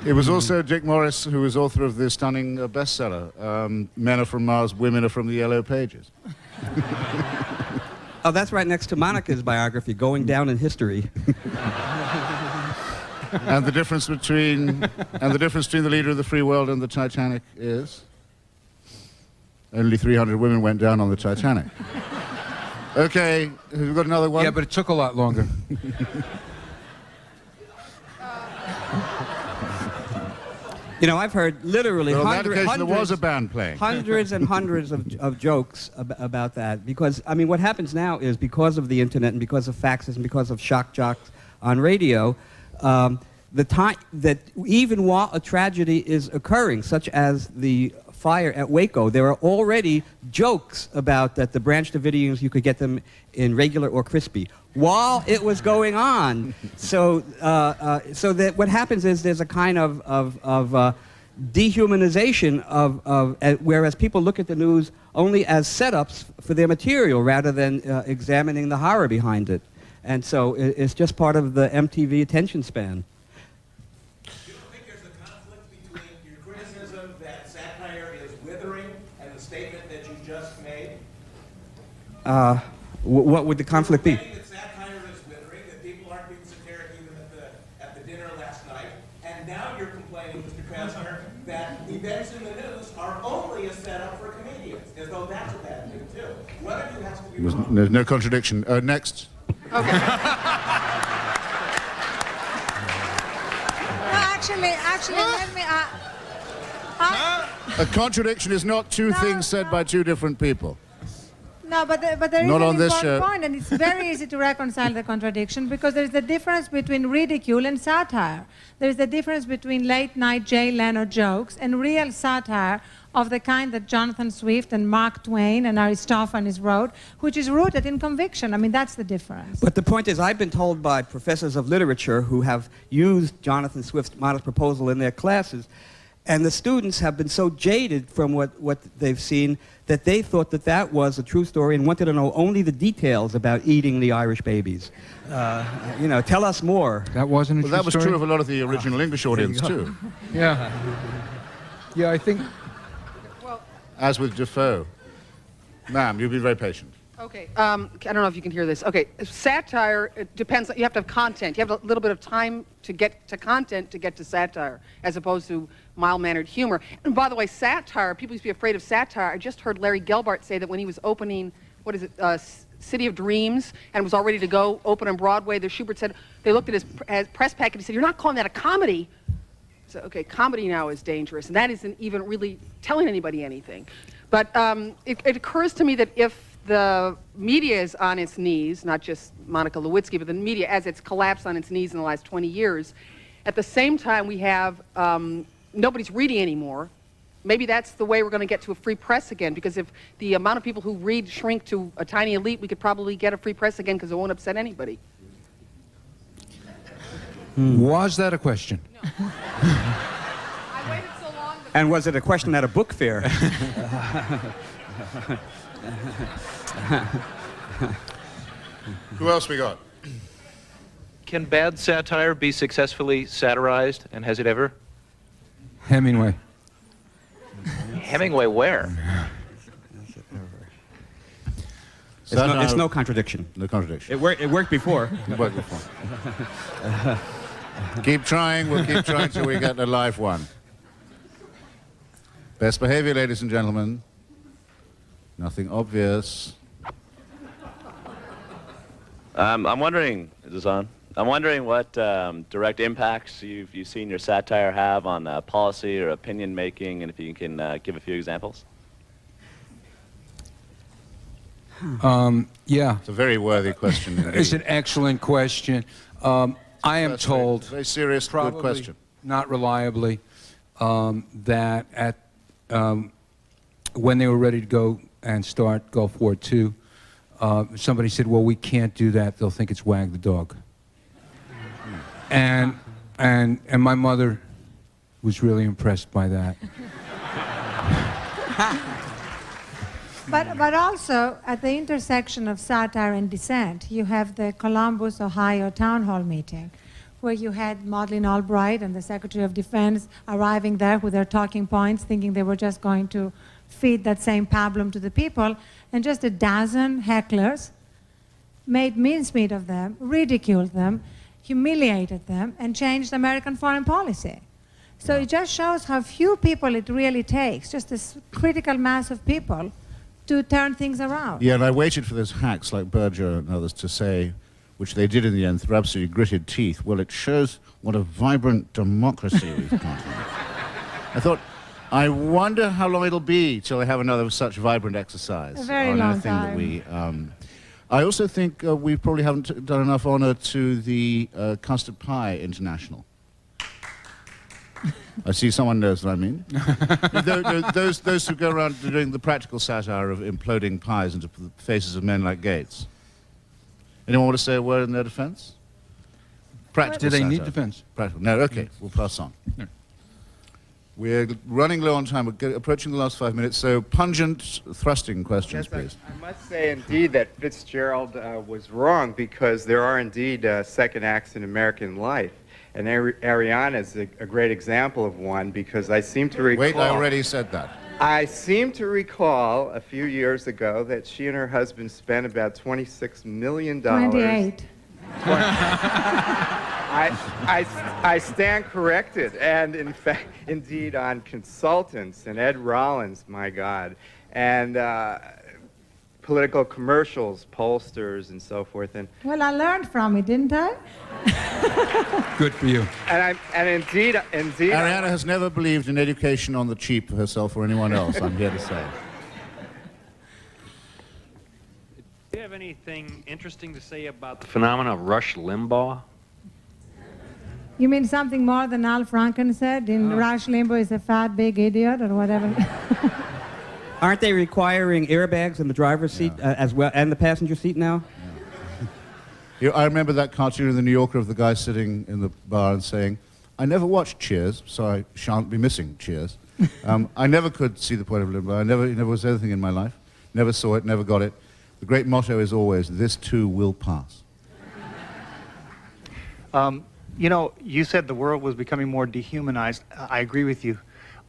It was also Dick Morris who was author of the stunning bestseller, Men Are From Mars, Women Are From the Yellow Pages. Oh, that's right next to Monica's biography, Going Down in History. And the difference between the leader of the free world and the Titanic is only 300 women went down on the Titanic. Okay, have we got another one? Yeah, but it took a lot longer. You know, I've heard literally Well, on that occasion, there was a band playing. Hundreds and hundreds of jokes about that. Because, I mean, what happens now is because of the internet and because of faxes and because of shock jocks on radio, the time that even while a tragedy is occurring, such as the fire at Waco, there are already jokes about that the Branch Davidians, you could get them in regular or crispy while it was going on. So that what happens is there's a kind of dehumanization of whereas people look at the news only as setups for their material rather than examining the horror behind it. And so it's just part of the MTV attention span. You don't think there's a conflict between your criticism that satire is withering and the statement that you just made? What would the conflict be? You're saying that satire is withering, that people aren't being satiric even at the dinner last night, and now you're complaining, Mr. Krassner, that events in the news are only a setup for comedians, as though that's a bad thing too. One of you has to be wrong. There's no contradiction. Next. Okay. No, actually, let me. A contradiction is not two things said by two different people. No, but there is Not an on this important show. point, and it's very easy to reconcile the contradiction because there is a difference between ridicule and satire. There is a difference between late-night Jay Leno jokes and real satire of the kind that Jonathan Swift and Mark Twain and Aristophanes wrote, which is rooted in conviction. I mean, that's the difference. But the point is, I've been told by professors of literature who have used Jonathan Swift's modest proposal in their classes, and the students have been so jaded from what they've seen that they thought that that was a true story and wanted to know only the details about eating the Irish babies. You know, tell us more. That wasn't a true That was story? true of a lot of the original English audience, too. Yeah. Yeah, I think... As with Defoe. Ma'am, you've been very patient. Okay, I don't know if you can hear this. Okay, satire, it depends, you have to have content. You have a little bit of time to get to content to get to satire, as opposed to mild-mannered humor. And by the way, satire, people used to be afraid of satire. I just heard Larry Gelbart say that when he was opening, what is it, City of Dreams, and was all ready to go open on Broadway, the Schubert said, they looked at his press package and said, "You're not calling that a comedy?" So, okay, comedy now is dangerous, and that isn't even really telling anybody anything. But it occurs to me that if the media is on its knees, not just Monica Lewinsky, but the media as it's collapsed on its knees in the last 20 years, at the same time we have nobody's reading anymore. Maybe that's the way we're going to get to a free press again, because if the amount of people who read shrink to a tiny elite, we could probably get a free press again because it won't upset anybody. Was that a question? No. I waited so long. And was it a question at a book fair? Who else we got? Can bad satire be successfully satirized, and has it ever? Hemingway. Hemingway where? It's no contradiction. No contradiction. It worked before. It worked before. Keep trying. We'll keep trying till we get a live one. Best behavior, ladies and gentlemen. Nothing obvious. I'm wondering, is this on? I'm wondering what direct impacts you've seen your satire have on policy or opinion making, and if you can give a few examples. Yeah. It's a very worthy question. It's an excellent question. I am told, very serious, probably good question. Not reliably, that at when they were ready to go and start Gulf War II, somebody said, "Well, we can't do that. They'll think it's Wag the Dog." And my mother was really impressed by that. But also, at the intersection of satire and dissent, you have the Columbus, Ohio town hall meeting, where you had Madeleine Albright and the Secretary of Defense arriving there with their talking points, thinking they were just going to feed that same pablum to the people, and just a dozen hecklers made mincemeat of them, ridiculed them, humiliated them, and changed American foreign policy. So it just shows how few people it really takes, just this critical mass of people, to turn things around. Yeah, and I waited for those hacks like Berger and others to say, which they did in the end through absolutely gritted teeth, well, it shows what a vibrant democracy we've got. I thought, I wonder how long it'll be till I have another such vibrant exercise. A very on long anything time. That we, I also think we probably haven't done enough honor to the Custard Pie International. I see someone knows what I mean. Those who go around doing the practical satire of imploding pies into the faces of men like Gates. Anyone want to say a word in their defense? Practical Do they satire. need defense? Practical. No, okay, we'll pass on. No. We're running low on time. We're approaching the last 5 minutes, so pungent, thrusting questions, Yes, please. I must say, indeed, that Fitzgerald was wrong, because there are indeed second acts in American life. And Arianna is a great example of one, because I seem to recall... Wait, I already said that. I seem to recall a few years ago that she and her husband spent about $26 million. 28. I stand corrected, and in fact, indeed, on consultants and Ed Rollins, my God, and political commercials, pollsters, and so forth. And Well, I learned from it, didn't I? Good for you. and indeed, Arianna has never believed in education on the cheap for herself or anyone else, I'm here to say. Do you have anything interesting to say about the phenomenon of Rush Limbaugh? You mean something more than Al Franken said in Rush Limbaugh is a fat, big idiot, or whatever? Aren't they requiring airbags in the driver's seat as well, and the passenger seat now? I remember that cartoon in the New Yorker of the guy sitting in the bar and saying, I never watched Cheers, so I shan't be missing Cheers. I never could see the point of Limbaugh. It never was anything in my life. Never saw it, never got it. The great motto is always, this too will pass. You know, you said the world was becoming more dehumanized. I agree with you.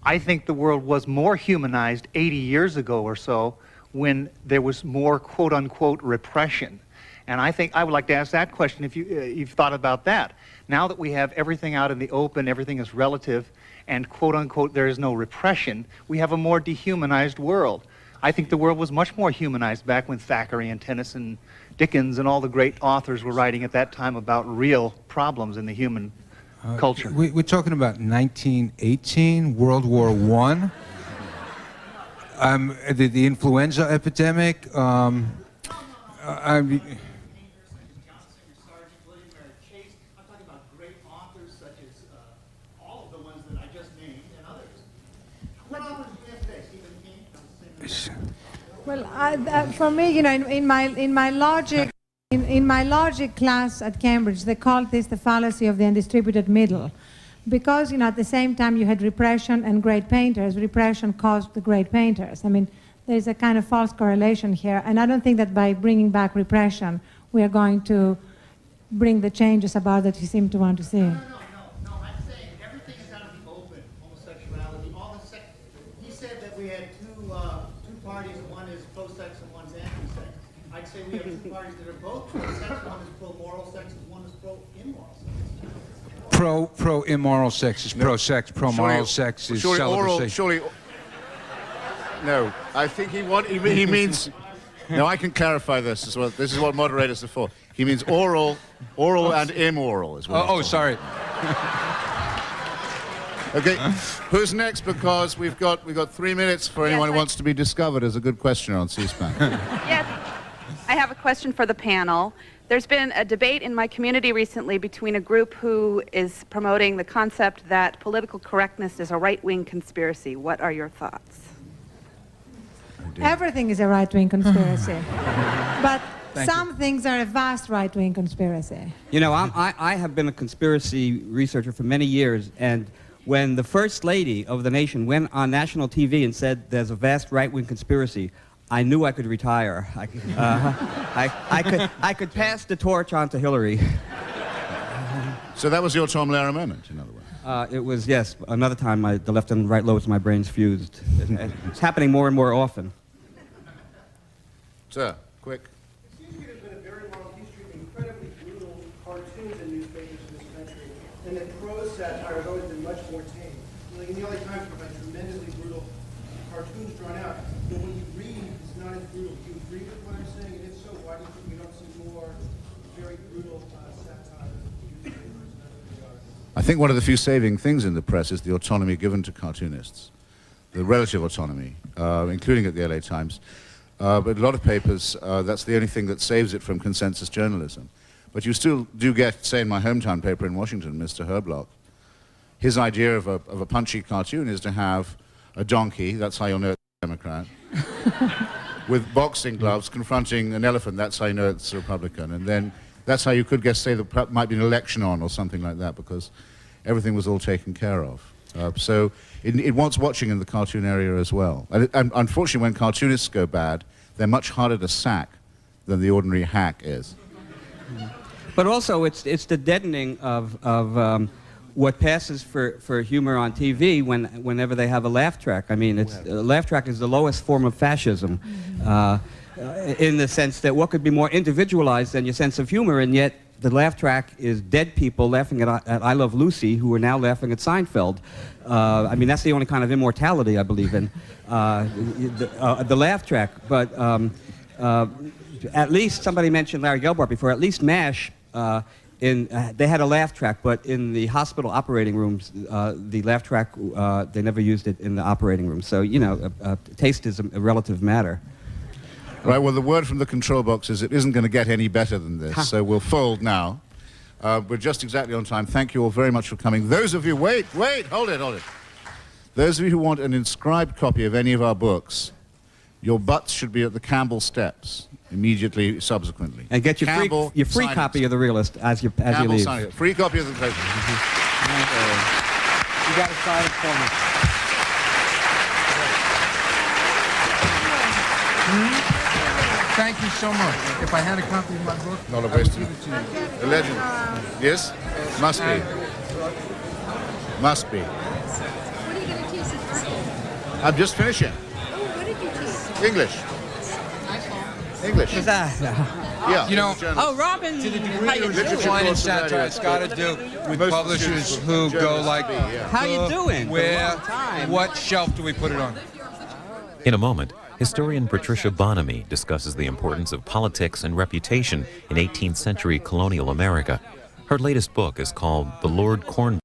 I think the world was more humanized 80 years ago or so, when there was more quote-unquote repression. And I think I would like to ask that question, if you've thought about that. Now that we have everything out in the open, everything is relative, and quote-unquote there is no repression, we have a more dehumanized world. I think the world was much more humanized back when Thackeray and Tennyson, Dickens, and all the great authors were writing at that time about real problems in the human culture. We're talking about 1918, World War I, the influenza epidemic. Well, for me, you know, in my logic class at Cambridge, they called this the fallacy of the undistributed middle, because, you know, at the same time you had repression and great painters. Repression caused the great painters. I mean, there's a kind of false correlation here, and I don't think that by bringing back repression we are going to bring the changes about that you seem to want to see. No, I'm saying everything is out in the open, homosexuality, all the sex. He said that we had two parties, one is pro-sex and one's anti-sex. I'd say we have two parties that are both pro-sex, one is pro-moral sex and one is pro-immoral sex. Pro-immoral sex is pro-sex, pro-moral sex is celibacy. No, I think he means... No, I can clarify this as well. This is what moderators are for. He means oral and immoral is what Oh, sorry. Okay, who's next? Because we've got 3 minutes for anyone who wants to be discovered as a good questioner on C-SPAN. Yes, I have a question for the panel. There's been a debate in my community recently between a group who is promoting the concept that political correctness is a right-wing conspiracy. What are your thoughts? Everything is a right-wing conspiracy, but Thank some things are a vast right-wing conspiracy. You know, I have been a conspiracy researcher for many years, and when the First Lady of the nation went on national TV and said there's a vast right-wing conspiracy, I knew I could retire. I could pass the torch on to Hillary. So that was your Tom Lehrer moment, in other words? It was, yes. Another time, the left and right lobes of my brains fused. It's happening more and more often. Sir, quick. It seems to me there's been a very long history of incredibly brutal cartoons in newspapers in this country, and that prose satire has always been much more tame. Like in the early times, we had tremendously brutal cartoons drawn out, but when you read, it's not as brutal. Do you agree with what I'm saying? And if so, why do you think we don't see more very brutal satire in newspapers and other regards? I think one of the few saving things in the press is the autonomy given to cartoonists, the relative autonomy, including at the LA Times. But a lot of papers, that's the only thing that saves it from consensus journalism. But you still do get, say in my hometown paper in Washington, Mr. Herblock, his idea of a punchy cartoon is to have a donkey, that's how you'll know it's a Democrat, with boxing gloves confronting an elephant, that's how you know it's a Republican. And then that's how you could guess, say, there might be an election on or something like that, because everything was all taken care of. So it wants watching in the cartoon area as well. And unfortunately, when cartoonists go bad, they're much harder to sack than the ordinary hack is. But also, it's the deadening of what passes for humor on TV whenever they have a laugh track. I mean, a laugh track is the lowest form of fascism, in the sense that what could be more individualized than your sense of humor, and yet the laugh track is dead people laughing at I Love Lucy, who are now laughing at Seinfeld. I mean, that's the only kind of immortality I believe in, the laugh track. But at least, somebody mentioned Larry Gelbart before, at least MASH, they had a laugh track, but in the hospital operating rooms, the laugh track, they never used it in the operating room. So, you know, taste is a relative matter. Right, well, the word from the control box is it isn't going to get any better than this, so we'll fold now. We're just exactly on time. Thank you all very much for coming. Those of you, wait, hold it. Those of you who want an inscribed copy of any of our books, your butts should be at the Campbell steps immediately subsequently. And get your free copy of The Realist as you leave. Sign it. Free copy of the paper. You got to sign it for me. Thank you so much. If I had a copy of my book, Not a I would waste give of it to you. The legend. Yes? Must be. Must be. What are you going to teach at Berkeley? I'm just finishing. Oh, what did you teach? English. English. Yeah. You know, Oh, Robin. to the degree there's a decline in satire, it's got to do with Most publishers students who go journalists like, be, yeah. How you doing? Where, Long time. what shelf do we put it on? In a moment, historian Patricia Bonamy discusses the importance of politics and reputation in 18th century colonial America. Her latest book is called The Lord Corn